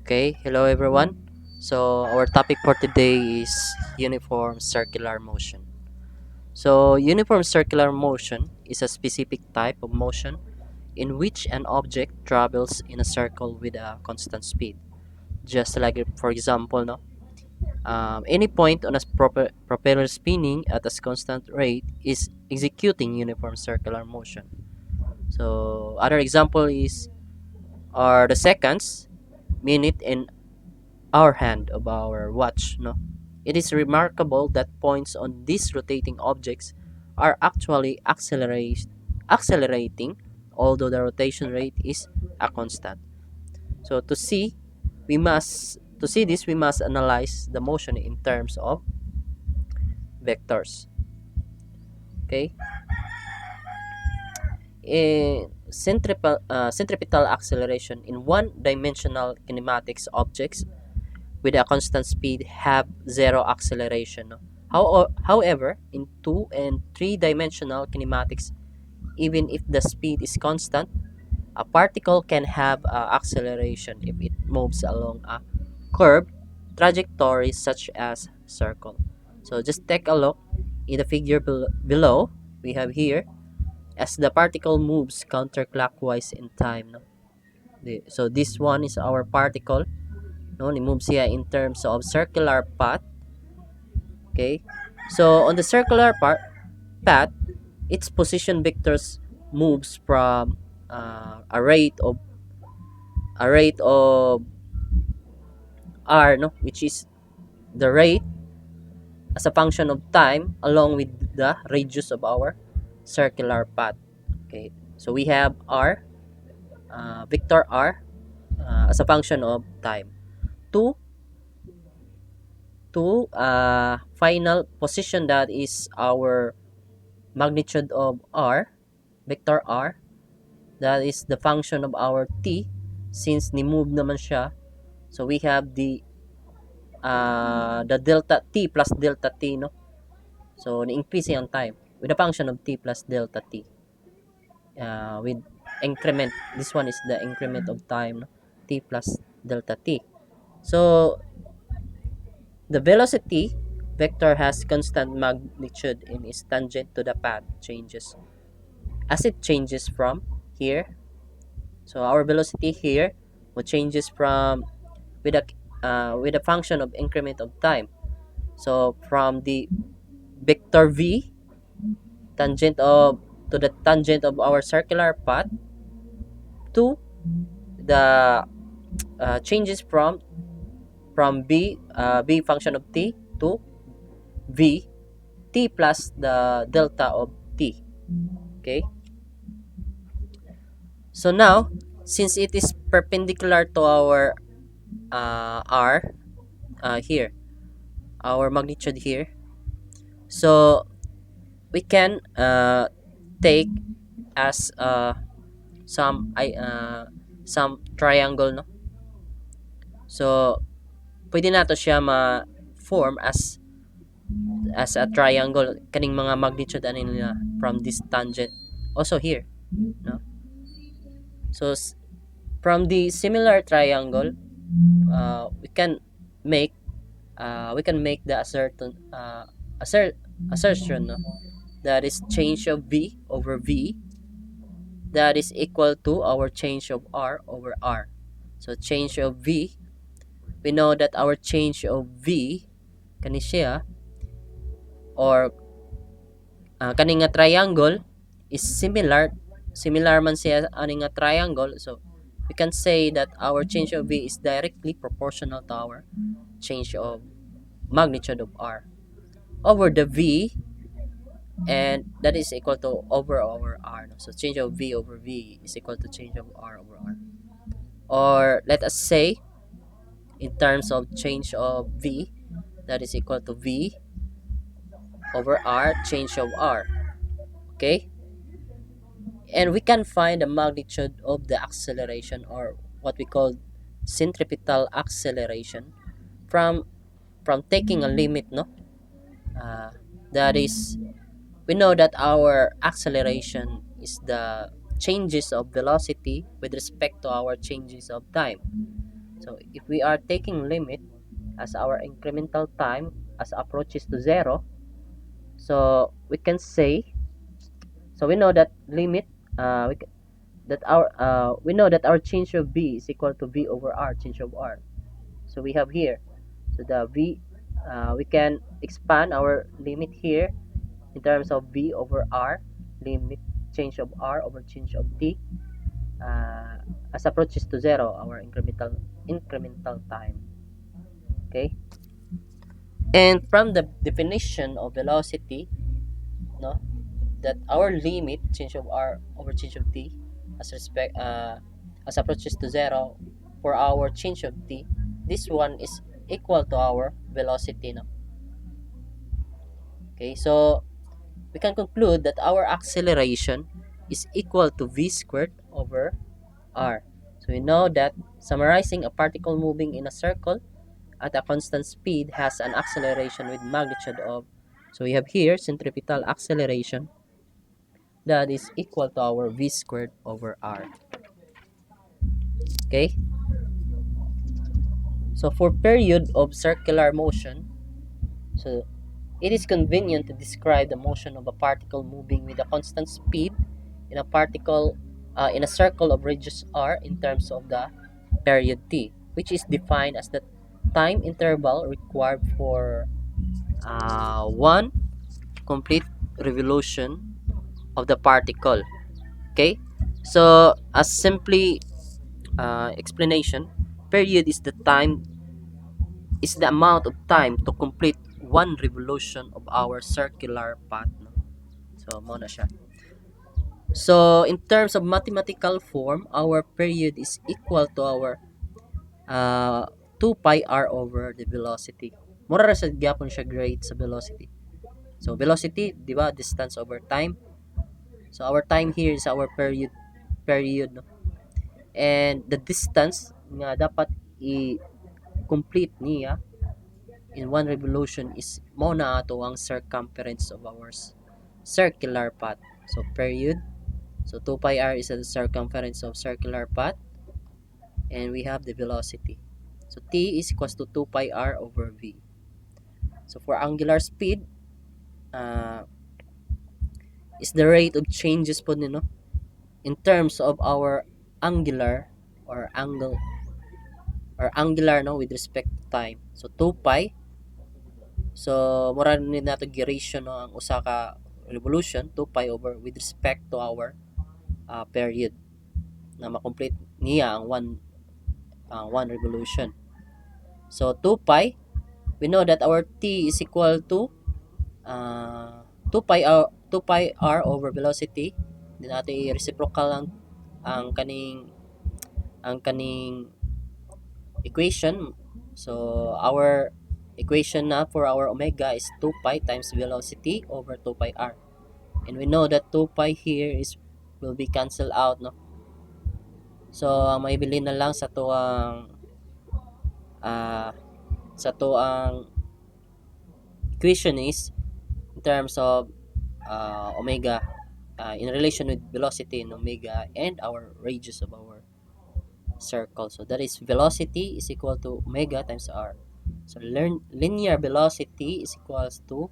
Okay, hello everyone. So our topic for today is uniform circular motion. So uniform circular motion is a specific type of motion in which an object travels in a circle with a constant speed. Just like for example, no, any point on a propeller spinning at a constant rate is executing uniform circular motion. So other example is are the seconds, minute, and our hand of our watch. No, it is remarkable that points on these rotating objects are actually accelerating, although the rotation rate is a constant. So to see this we must analyze the motion in terms of vectors. Okay, in centripetal acceleration in one-dimensional kinematics objects with a constant speed have zero acceleration. No? However, in two and three-dimensional kinematics, even if the speed is constant, a particle can have acceleration if it moves along a curved trajectory such as circle. So just take a look in the figure below. We have here as the particle moves counterclockwise in time. No? So this one is our particle. No, it moves here in terms of circular path. Okay, so on the path, its position vectors moves from a rate of a rate of r, no, which is the rate as a function of time along with the radius of our circular path. Okay, so we have r, vector r, as a function of time. To final position, that is our magnitude of r, vector r, that is the function of our t, since ni-move naman siya. So we have the delta t plus delta t, no? So ni-increase yung time with the function of t plus delta t, with increment. This one is the increment of time, no? T plus delta t. So the velocity vector has constant magnitude and is tangent to the path changes as it changes from here. So our velocity here will changes from with a function of increment of time. So from the vector v tangent of to the tangent of our circular path to the changes from b function of t to v t plus the delta of t. Okay, so now since it is perpendicular to our r, here our magnitude here, so we can take as some triangle, no. So pwede nato siya ma-form as a triangle kaning mga magnitude ani nila from this tangent also here, no. So from the similar triangle, we can make the assertion, no, that is change of v over v, that is equal to our change of r over r. So change of v, we know that our change of v kani siya, or kani nga triangle is similar man siya ani nga triangle. So we can say that our change of v is directly proportional to our change of magnitude of r over the v, and that is equal to over r, no? So change of v over v is equal to change of r over r. Or let us say in terms of change of v, that is equal to v over r change of r. Okay, and we can find the magnitude of the acceleration, or what we call centripetal acceleration, from taking a limit, no. That is, we know that our acceleration is the changes of velocity with respect to our changes of time. So if we are taking limit as our incremental time as approaches to zero, so we can say, so we know that limit, we know that our change of v is equal to v over r change of r. So we have here, so the v, we can expand our limit here in terms of v over r, limit change of r over change of t, uh, as approaches to zero, our incremental time. Okay, and from the definition of velocity, no, that our limit change of r over change of t as approaches to zero for our change of t, this one is equal to our velocity, no. Okay, so we can conclude that our acceleration is equal to v squared over r. So we know that summarizing, a particle moving in a circle at a constant speed has an acceleration with magnitude of, so we have here centripetal acceleration, that is equal to our v squared over r. Okay, so for period of circular motion, so it is convenient to describe the motion of a particle moving with a constant speed in a circle of radius r in terms of the period t, which is defined as the time interval required for one complete revolution of the particle. Okay, so as simply explanation, period is the amount of time to complete one revolution of our circular path, no? So mo na siya. So in terms of mathematical form, our period is equal to our 2 pi r over the velocity. Mura ra sa gyapon siya grade sa velocity. So velocity, di ba, distance over time. So our time here is our period, no? And the distance nga dapat i-complete niya in one revolution is mo na ato ang circumference of our circular path. So period, so 2 pi r is the circumference of circular path, and we have the velocity. So t is equals to 2 pi r over v. So for angular speed, is the rate of changes po no, in terms of our angular or angle or angular, no, with respect to time. So 2 pi, so mura ni nato gi-ratio, no, ang usa ka revolution 2 pi over with respect to our period na makomplete niya ang one revolution. So 2 pi, we know that our t is equal to 2 pi r over velocity. Then nato i-reciprocal ang kaning equation. So our equation na for our omega is 2 pi times velocity over 2 pi r. And we know that 2 pi here will be cancel out, no. So ang maibili na lang uh, sa tuang equation is in terms of omega in relation with velocity in omega and our radius of our circle. So that is velocity is equal to omega times r. So linear velocity is equals to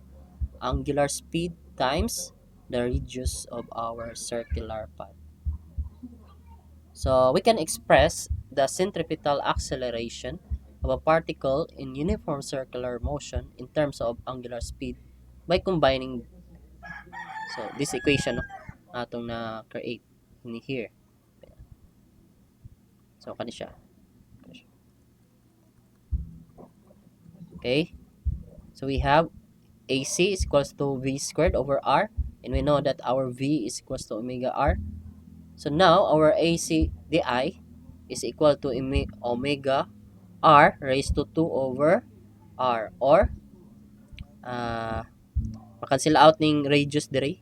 angular speed times the radius of our circular path. So we can express the centripetal acceleration of a particle in uniform circular motion in terms of angular speed by combining, so this equation, no, atong na create in here. So kani siya. Okay? So we have AC is equals to V squared over R, and we know that our V is equals to omega R. So now our AC DI is equal to omega R raised to 2 over R, or makancel out ning radius diri.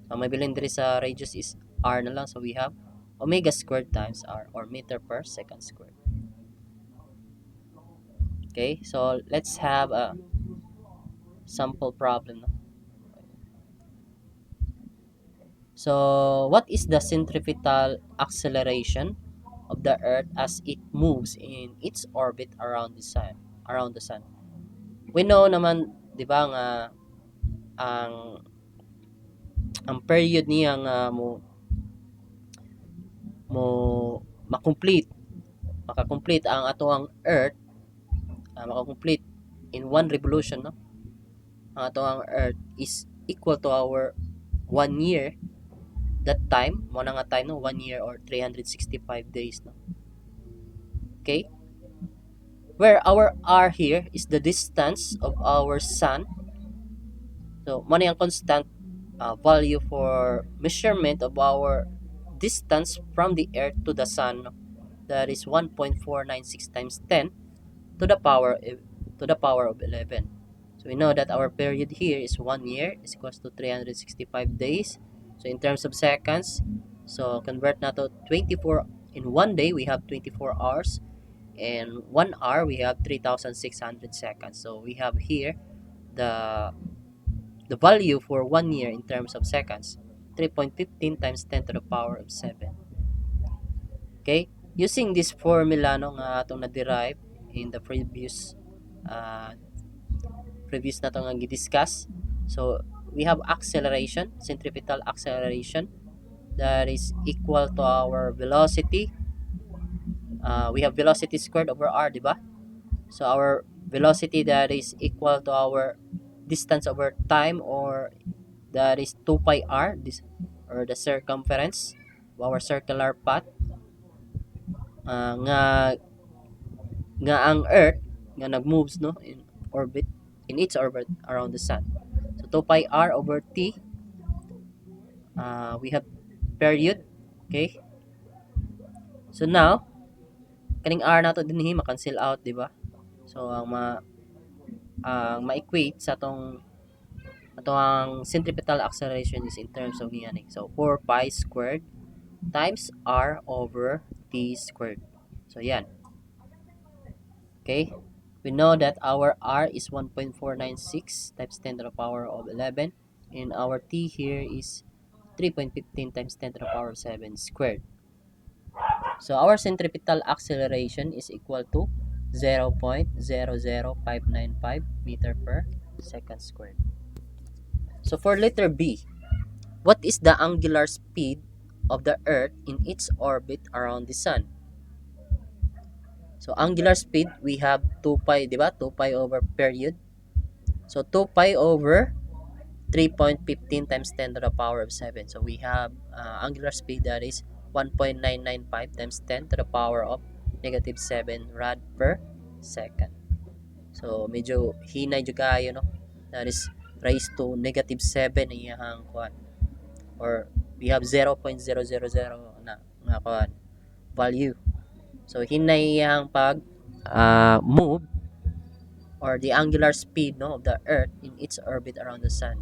Ang may bilin diri sa radius is R na lang. So we have omega squared times R, or meter per second squared. Okay, so let's have a sample problem. So what is the centripetal acceleration of the Earth as it moves in its orbit around the sun. We know naman, 'di ba, nga ang period niya nga mo makomplete makakomplete ang atoang Earth, makakomplete in one revolution, no? Ang atoang Earth is equal to our 1 year. That time mo na nga time, no, 1 year or 365 days, no? Okay, where our r here is the distance of our sun. So mo na yung constant value for measurement of our distance from the earth to the sun, no? That is 1.496 times 10 to the power of 11. So we know that our period here is 1 year is equals to 365 days. So in terms of seconds, so convert na to 24. In 1 day we have 24 hours, and 1 hour we have 3,600 seconds. So we have here the value for 1 year in terms of seconds, 3.15 times 10 to the power of 7. Okay, using this formula, no, nga atong na-derive in the uh, previous na itong discuss. So we have acceleration, centripetal acceleration, that is equal to our velocity. We have velocity squared over r, di ba? So our velocity, that is equal to our distance over time, or that is 2 pi r, this, or the circumference of our circular path, nga ang Earth nga nagmoves, no, in its orbit around the sun. So 2 pi r over t, we have period. Okay, so now kaning r nato dinhi ma-cancel out, di ba? So ang ma-equate sa atong centripetal acceleration is in terms of niyan. So 4 pi squared times r over t squared. So yan. Okay, we know that our r is 1.496 times 10 to the power of 11, and our t here is 3.15 times 10 to the power of 7 squared. So our centripetal acceleration is equal to 0.00595 meter per second squared. So for letter B, what is the angular speed of the Earth in its orbit around the sun? So angular speed, we have 2 pi, di ba? 2 pi over period. So 2 pi over 3.15 times 10 to the power of 7. So we have angular speed, that is 1.995 times 10 to the power of negative 7 rad per second. So medyo hinay jud kayo, no? That is raised to negative 7 iyang kuan, or we have 0.000 na kuan value. So hinay iyang pag move, or the angular speed, no, of the Earth in its orbit around the sun.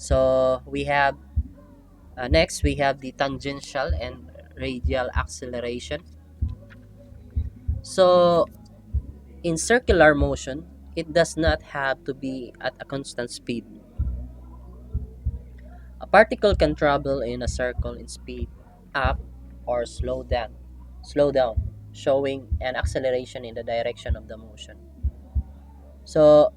So we have next we have the tangential and radial acceleration. So in circular motion, it does not have to be at a constant speed. A particle can travel in a circle in speed up or slow down, showing an acceleration in the direction of the motion. So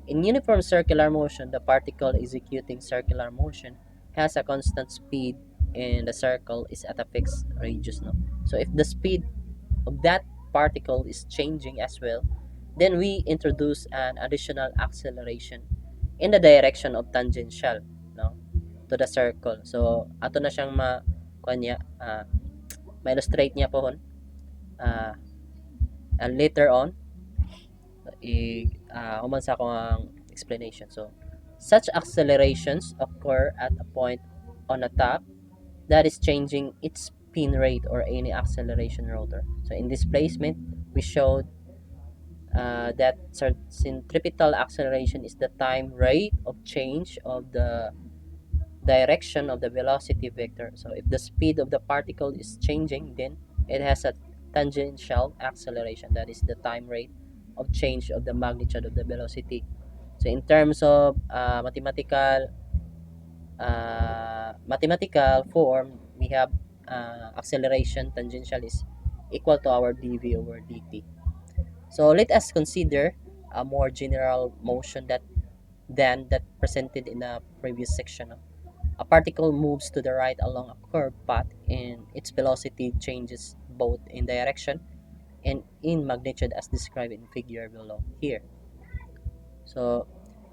in uniform circular motion, the particle executing circular motion has a constant speed, and the circle is at a fixed radius, no? So if the speed of that particle is changing as well, then we introduce an additional acceleration in the direction of tangential, no, to the circle. So ato na siyang ma-illustrate niya pohon, and later on human sa akong explanation. So such accelerations occur at a point on a top that is changing its spin rate or any acceleration rotor. So in displacement, we showed that centripetal acceleration is the time rate of change of the direction of the velocity vector. So if the speed of the particle is changing, then it has a tangential acceleration, that is the time rate of change of the magnitude of the velocity. So in terms of mathematical mathematical form, we have acceleration tangential is equal to our dv over dt. So let us consider a more general motion that presented in the previous section. A particle moves to the right along a curved path and its velocity changes both in direction and in magnitude as described in figure below here. So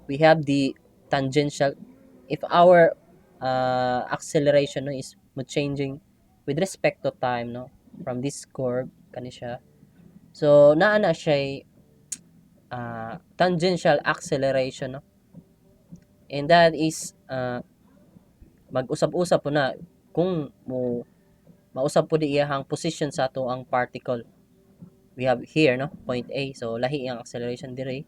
we have the tangential. If our acceleration no, is changing with respect to time no from this curve kani siya. So naa na siya tangential acceleration no. And that is mag-usab-usab po na kung mausab po di iyahang position sa ato ang particle. We have here no point A, so lahi ang acceleration dire,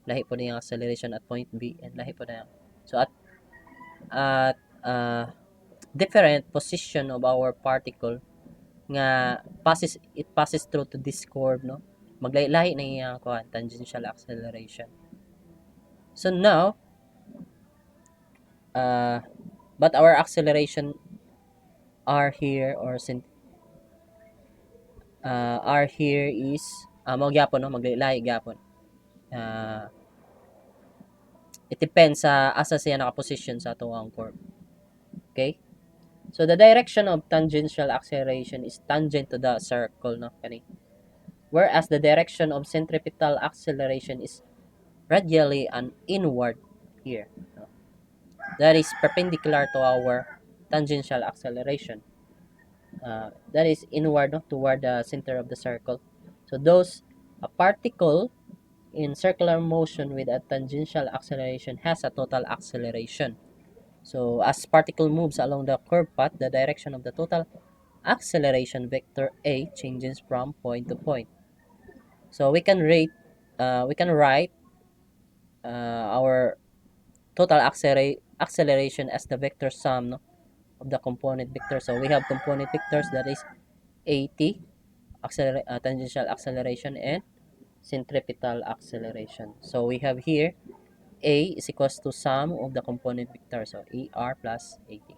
lahi po na yung acceleration at point B, and lahi po na so at different position of our particle nga it passes through to this curve no, maglahi-lahi na yung tangential acceleration. So now but our acceleration r here r here is mao gyapon no, maglahi-lahi gyapon. It depends sa asa siya nakaposition sa atong curve. Okay? So the direction of tangential acceleration is tangent to the circle no kani. Whereas the direction of centripetal acceleration is radially and inward here. No? That is perpendicular to our tangential acceleration. That is inward no, toward the center of the circle. So a particle in circular motion with a tangential acceleration has a total acceleration. So as particle moves along the curved path, the direction of the total acceleration vector A changes from point to point. So we can write our total acceleration as the vector sum no, of the component vectors. So we have component vectors that is AT, tangential acceleration, and centripetal acceleration. So we have here A is equals to sum of the component vectors, so AR plus AT.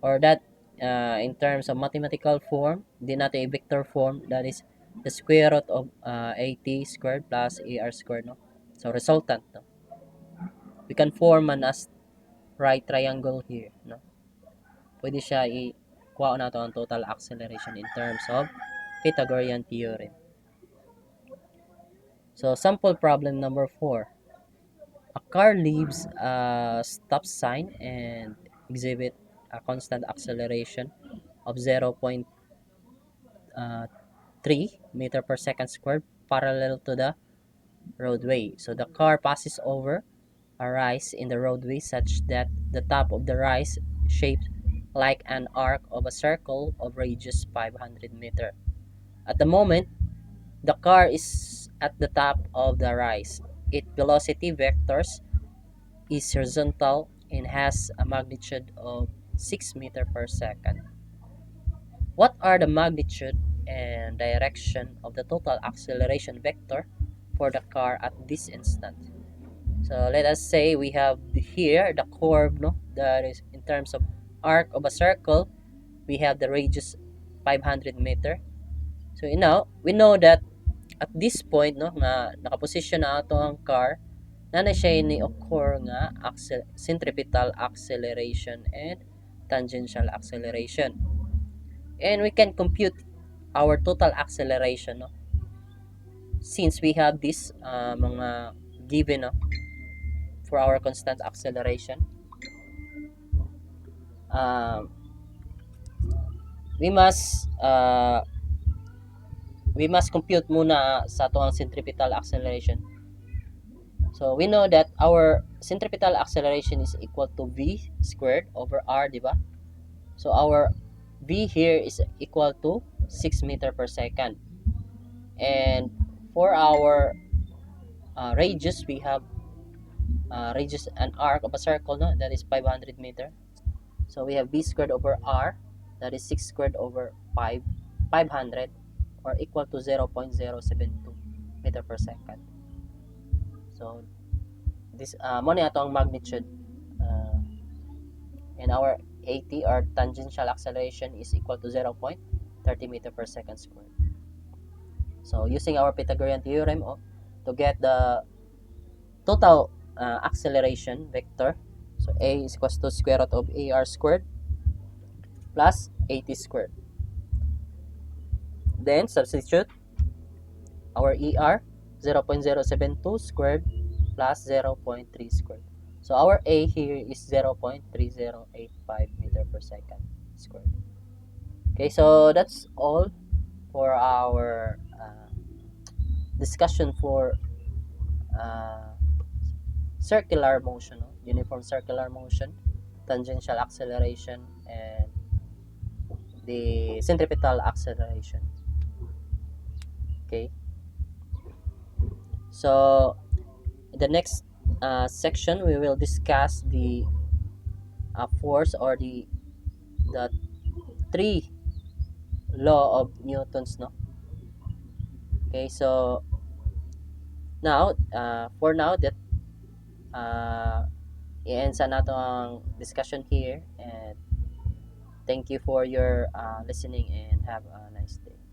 Or that in terms of mathematical form, di natin a vector form, that is the square root of AT squared plus AR squared. No? So resultant. No? We can form an as right triangle here. No? Pwede siya kuha na ito ang total acceleration in terms of Pythagorean theorem. So sample problem number 4. A car leaves a stop sign and exhibit a constant acceleration of 0.3 meter per second squared parallel to the roadway. So the car passes over a rise in the roadway such that the top of the rise shaped like an arc of a circle of radius 500 meter. At the moment the car is at the top of the rise, its velocity vectors is horizontal and has a magnitude of 6 meter per second. What are the magnitude and direction of the total acceleration vector for the car at this instant? So let us say we have here the curve, no, that is in terms of arc of a circle, we have the radius 500 meter. So now we know that at this point no nga nakaposition na ato ang car, na siya ni occur nga centripetal acceleration and tangential acceleration. And we can compute our total acceleration no, since we have this mga given no, for our constant acceleration. We must compute muna sa atong centripetal acceleration. So we know that our centripetal acceleration is equal to v squared over r, di ba? So our v here is equal to 6 meter per second. And for our radius, we have radius and arc of a circle, no? That is 500 meter. So we have v squared over r, that is 6 squared over 500, or equal to 0.072 meter per second. So this mo ni ato ang magnitude and our AT, or tangential acceleration, is equal to 0.30 meter per second squared. So using our Pythagorean theorem, to get the total acceleration vector, so A is equals to square root of AR squared plus AT squared. Then substitute our ER, 0.072 squared plus 0.3 squared. So our A here is 0.3085 meter per second squared. Okay, so that's all for our discussion for uh, circular motion, no? Uniform circular motion, tangential acceleration, and the centripetal acceleration. Okay, so in the next section we will discuss the force, or the three law of Newton's, no. Okay, so now for now that i-end sa nato ang discussion here, and thank you for your listening, and have a nice day.